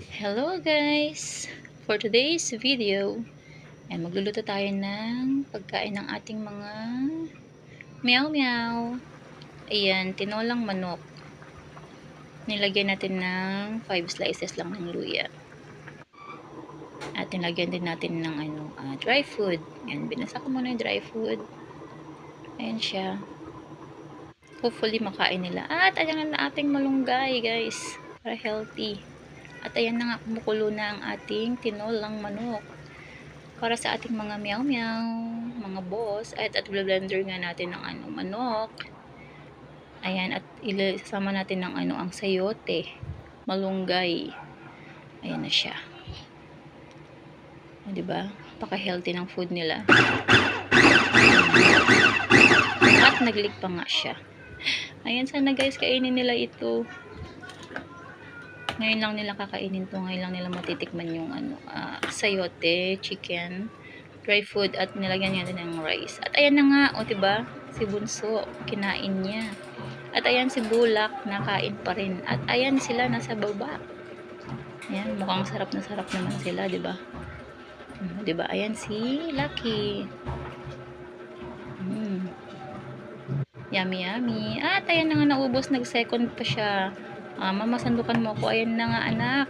Hello guys! For today's video, ay magluluto tayo ng pagkain ng ating mga meow meow. Ayan, tinolang manok. Nilagyan natin ng 5 slices lang ng luya. At nilagyan din natin ng dry food. Ayan, binasa ko muna yung dry food. Ayan siya. Hopefully makain nila. At ayan na ating malunggay guys. Para healthy. At ayan na nga, kumukulo na ang ating tinolang manok. Para sa ating mga meow meow, mga boss, at blender nga natin ng manok. Ayan, at isasama natin ng ang sayote, malunggay. Ayan na siya. O, diba? Paka-healthy ng food nila. At naglik pa nga siya. Ayan, sana guys, kainin nila ito. Ngayon lang nila kakainin to, ngayon lang nila matitikman yung sayote, chicken, dry food, at nilagyan niya din ng rice. At ayan na nga, o diba, si Bunso, kinain niya. At ayan si Bulak, nakain pa rin. At ayan sila nasa baba. Ayan, mukhang sarap na sarap naman sila, diba? Diba, ayan si Lucky. Yummy, yummy. At ayan na nga naubos, nag-second pa siya. Mama, sandukan mo ako. Ayan na nga, anak.